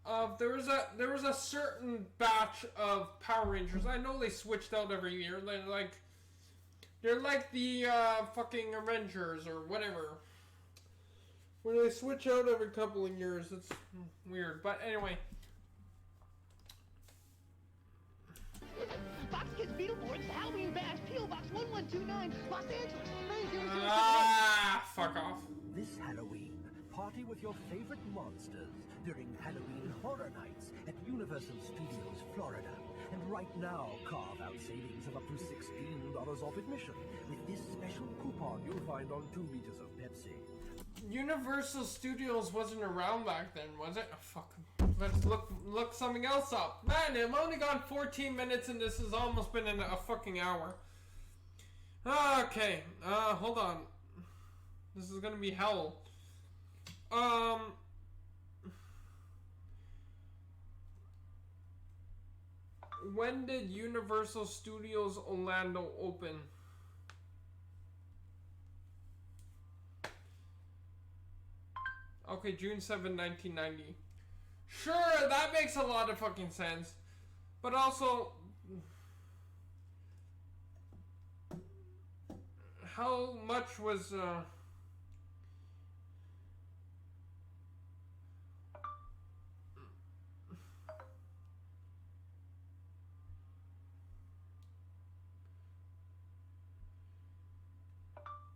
of. There was a certain batch of Power Rangers. I know they switched out every year. They're like the fucking Avengers or whatever. Where they switch out every couple of years. It's weird. But anyway. Fox Kids Beetleborgs Halloween Bash P.O. Box 1129, Los Angeles. 90078. Fuck off. This Halloween, party with your favorite monsters during Halloween Horror Nights at Universal Studios, Florida. And right now, carve out savings of up to $16 off admission with this special coupon you'll find on 2 liters of Pepsi. Universal Studios wasn't around back then, was it? Oh, fuck. Let's look something else up. Man, I've only gone 14 minutes and this has almost been a fucking hour. Okay, hold on. This is gonna be hell. When did Universal Studios Orlando open? Okay, June 7, 1990. Sure, that makes a lot of fucking sense. But also, how much was,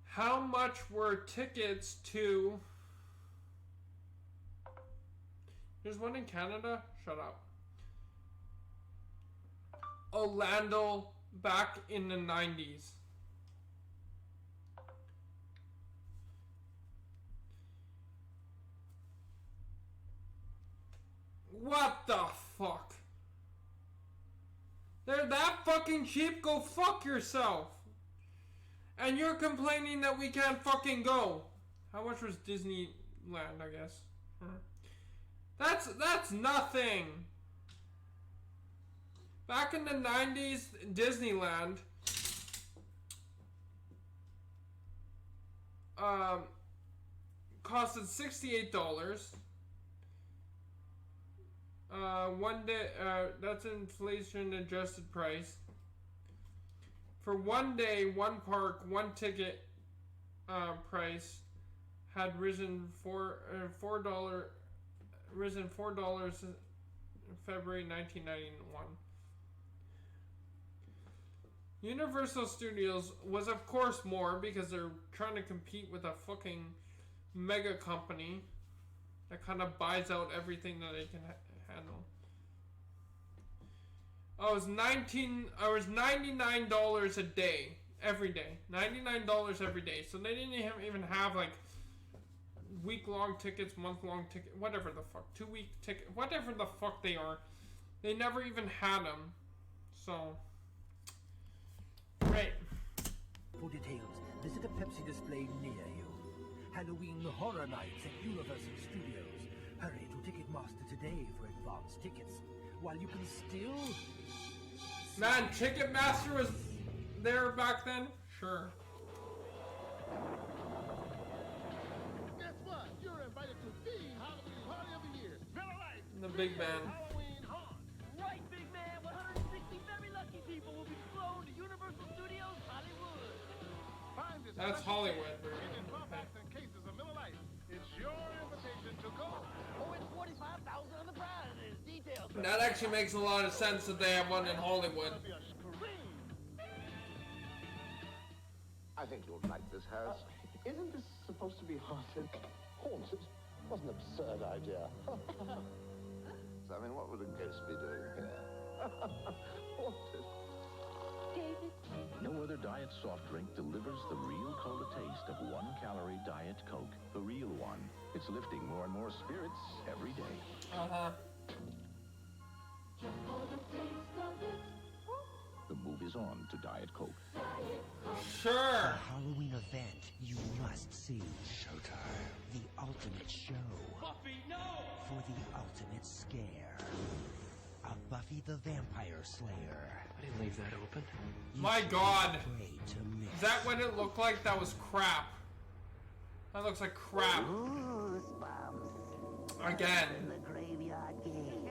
how much were tickets to... There's one in Canada? Shut up. Orlando back in the 90s. What the fuck? They're that fucking cheap? Go fuck yourself. And you're complaining that we can't fucking go. How much was Disneyland, I guess? That's nothing. Back in the 90s, Disneyland costed $68. One day, that's inflation adjusted price. For one day, one park, one ticket price had risen $4 in February 1991. Universal Studios was of course more because they're trying to compete with a fucking mega company that kind of buys out everything that they can handle. I was $99 a day, every day. $99 every day. So they didn't even have like week-long tickets, month-long ticket, whatever the fuck, 2-week ticket, whatever the fuck they are. They never even had them. So, great. For details, visit a Pepsi display near you. Halloween Horror Nights at Universal Studios. Hurry to Ticketmaster today for advance tickets, while you can still... Man, Ticketmaster was there back then? Sure. Guess what? You're invited to the Halloween party of the year. Miller Lite. The big man. Halloween haunt. Right, big man. 160 very lucky people will be flown to Universal Studios Hollywood. Find this That's Hollywood, bro. in 12 packs and cases of Miller Lite. It's your That actually makes a lot of sense that they have one in Hollywood. I think you'll like this house. Isn't this supposed to be haunted? Haunted? What an absurd idea. So, I mean, what would a ghost be doing here? Haunted. David? No other diet soft drink delivers the real cola taste of 1-calorie Diet Coke. The real one. It's lifting more and more spirits every day. Uh-huh. The move is on to Diet Coke. Sure. A Halloween event you must see. Showtime. The ultimate show. Buffy, no! For the ultimate scare. A Buffy the Vampire Slayer. I didn't leave that open. My God. Afraid to miss. Is that what it looked like? That was crap. That looks like crap. Goosebumps. Again. The graveyard game.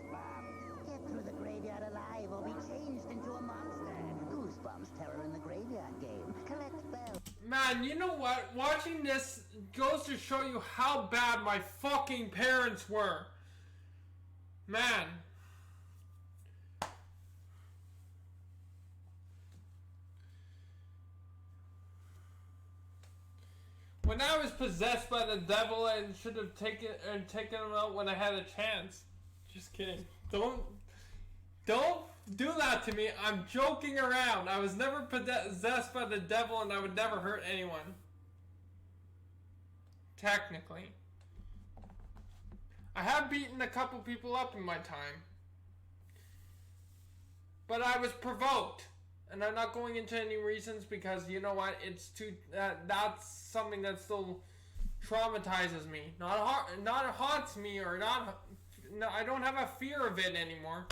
Goosebumps. Get through the graveyard alive or be changed into a monster. Goosebumps, terror in the graveyard game. Collect bells. Man, you know what? Watching this goes to show you how bad my fucking parents were. Man. When I was possessed by the devil, I should have taken him out when I had a chance. Just kidding. Don't do that to me. I'm joking around. I was never possessed by the devil, and I would never hurt anyone. Technically. I have beaten a couple people up in my time. But I was provoked. And I'm not going into any reasons because you know what? It's too. That's something that still traumatizes me. Not haunts me or not. No, I don't have a fear of it anymore.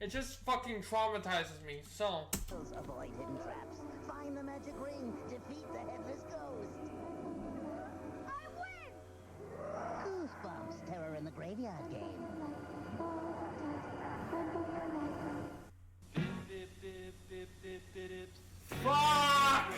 It just fucking traumatizes me. So. Avoid hidden traps. Find the magic ring. Defeat the headless ghost. I win! Goosebumps. Terror in the graveyard game. Fuck!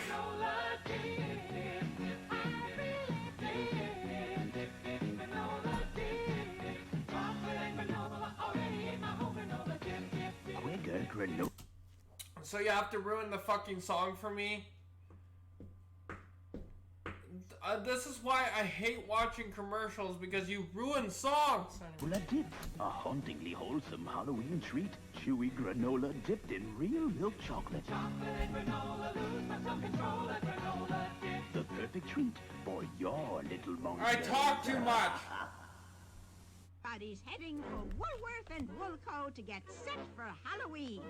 So you have to ruin the fucking song for me? This is why I hate watching commercials, because you ruin songs. Granola dip, a hauntingly wholesome Halloween treat. Chewy granola dipped in real milk chocolate. The perfect treat for your little monster. I talk too much. Everybody's heading for Woolworth and Woolco to get set for Halloween.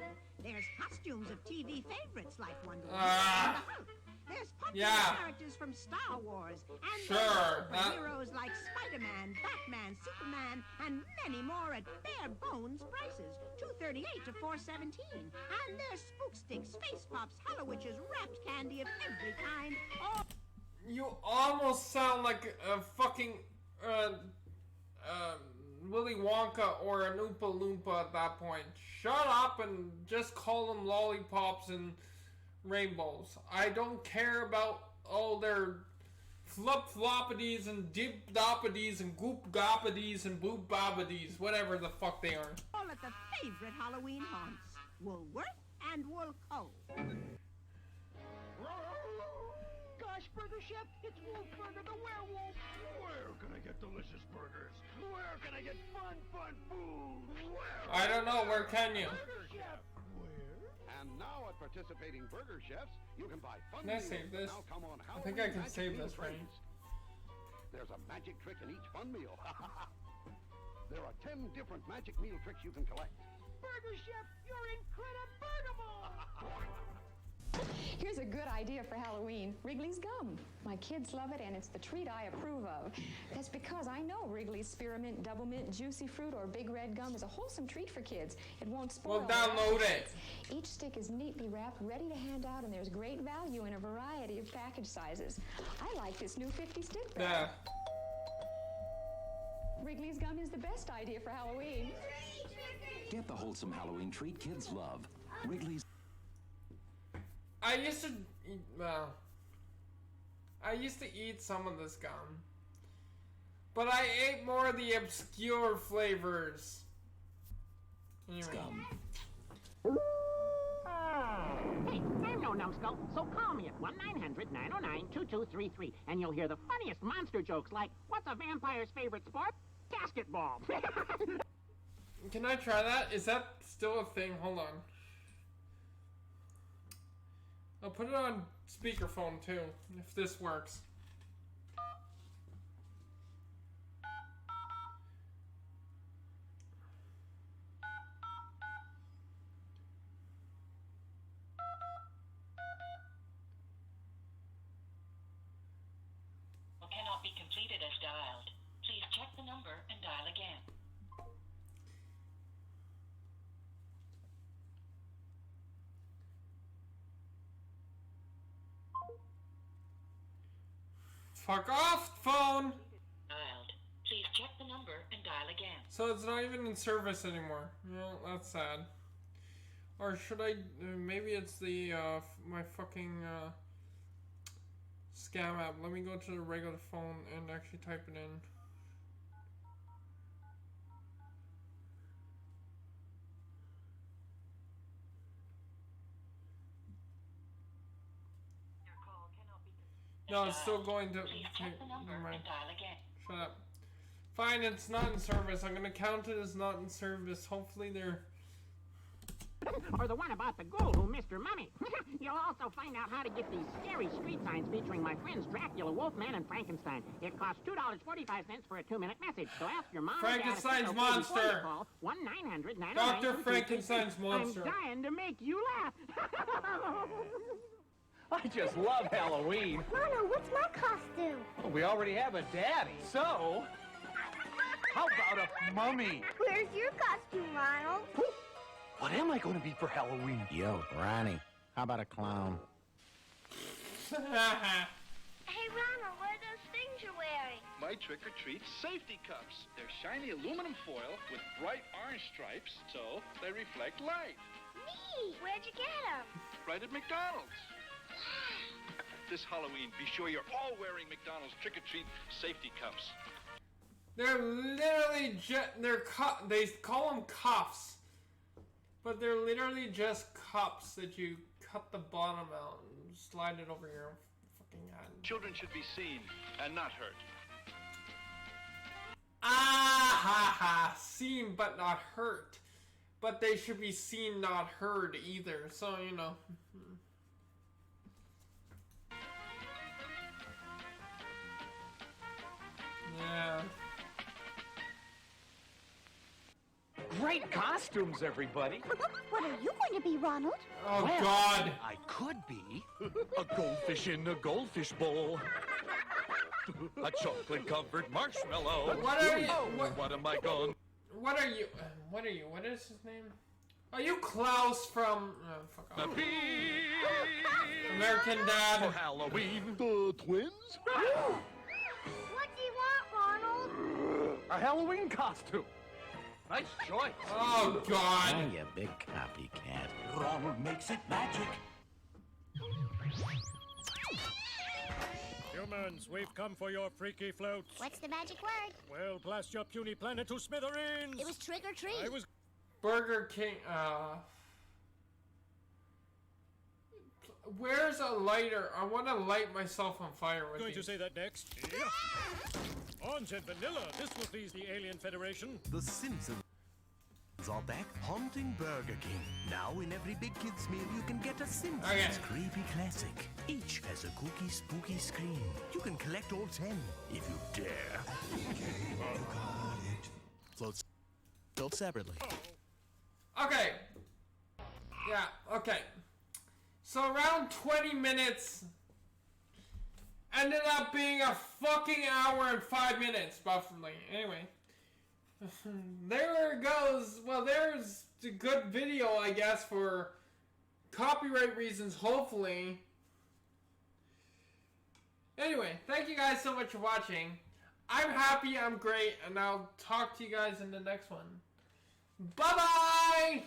There's costumes of TV favorites like Wonder Woman and the Hulk. There's popular characters from Star Wars, and there's heroes like Spider-Man, Batman, Superman, and many more at bare bones prices, $2.38 to $4.17. And there's Spook Sticks, Face Pops, Hallow Witches, wrapped candy of every kind. All You almost sound like a fucking Willy Wonka or an Oompa Loompa at that point. Shut up and just call them lollipops and rainbows. I don't care about all their flip-floppities and dip-doppities and goop-goppities and boop-bobbadies, whatever the fuck they are. All at the favorite Halloween haunts, Woolworth and Woolco. Gosh, Burger Chef, it's Wolfburger the werewolf. Where can I get delicious burgers? Where can I get fun food? Where? I don't know, where can you? Burger Chef. And now at participating burger chefs, you can buy fun Can I meals save this? that now come on I think I can Magic save Meal this, trays. right? There's a magic trick in each fun meal. There are 10 different magic meal tricks you can collect. Burger Chef, you're incredible! Here's a good idea for Halloween. Wrigley's gum. My kids love it, and it's the treat I approve of. That's because I know Wrigley's Spearmint, Double Mint, Juicy Fruit, or Big Red Gum is a wholesome treat for kids. It won't spoil. Well, download it. Each stick is neatly wrapped, ready to hand out, and there's great value in a variety of package sizes. I like this new 50-stick bag. Wrigley's gum is the best idea for Halloween. Get the wholesome Halloween treat kids love. Wrigley's. I used to eat some of this gum. But I ate more of the obscure flavors. Anyway. Hey, I'm no numbskull, so call me at 1-900-909-2233, and you'll hear the funniest monster jokes like, what's a vampire's favorite sport? Basketball. Can I try that? Is that still a thing? Hold on. I'll put it on speakerphone too, if this works. Cannot be completed as dialed. Please check the number and dial again. Fuck off, phone! Dialed. Please check the number and dial again. So it's not even in service anymore. Well, that's sad. Or should I... maybe it's the, my fucking, scam app. Let me go to the regular phone and actually type it in. No, it's still going to... Never mind. Shut up. Fine, it's not in service. I'm gonna count it as not in service. Hopefully they're... Or the one about the ghoul who missed her mummy. You'll also find out how to get these scary street signs featuring my friends Dracula, Wolfman, and Frankenstein. It costs $2.45 for a 2-minute message. So ask your mom. Frankenstein's monster. 1-900-909-2233. Dr. Frankenstein's monster. I'm dying to make you laugh. I just love Halloween. Mono, what's my costume? Well, we already have a daddy. So, how about a mummy? Where's your costume, Ronald? What am I going to be for Halloween? Yo, Ronnie, how about a clown? Hey, Ronald, what are those things you're wearing? My trick-or-treat safety cups. They're shiny aluminum foil with bright orange stripes, so they reflect light. Neat! Where'd you get them? Right at McDonald's. This Halloween, be sure you're all wearing McDonald's trick-or-treat safety cups. They're literally they call them cuffs. But they're literally just cups that you cut the bottom out and slide it over your fucking head. Children should be seen and not hurt. Ah ha ha! Seen but not hurt. But they should be seen, not heard either. So, you know. Yeah. Great costumes, everybody. What are you going to be, Ronald? Oh, well, God. I could be a goldfish in a goldfish bowl. A chocolate-covered marshmallow. What are you? What am I going? What are you? What are you? What is his name? Are you Klaus from... fuck off. American Dad. For Halloween. The twins? What do you want, Ronald? A Halloween costume. Nice choice. Oh, God. Oh, you big copycat. Ronald makes it magic. Humans, we've come for your freaky floats. What's the magic word? Well, blast your puny planet to smithereens. It was trick or treat. I was... Burger King, where's a lighter? I want to light myself on fire with Going to say that next. Yeah. Orange and vanilla. This will please the Alien Federation. The Simpsons are back haunting Burger King. Now in every big kid's meal you can get a Simpsons creepy classic. Each has a kooky spooky scream. You can collect all 10 if you dare. Floats sold separately. Okay. Yeah, okay. So around 20 minutes ended up being a fucking hour and 5 minutes, roughly. Anyway. There goes. Well, there's a good video, I guess, for copyright reasons, hopefully. Anyway, thank you guys so much for watching. I'm happy, I'm great, and I'll talk to you guys in the next one. Bye-bye!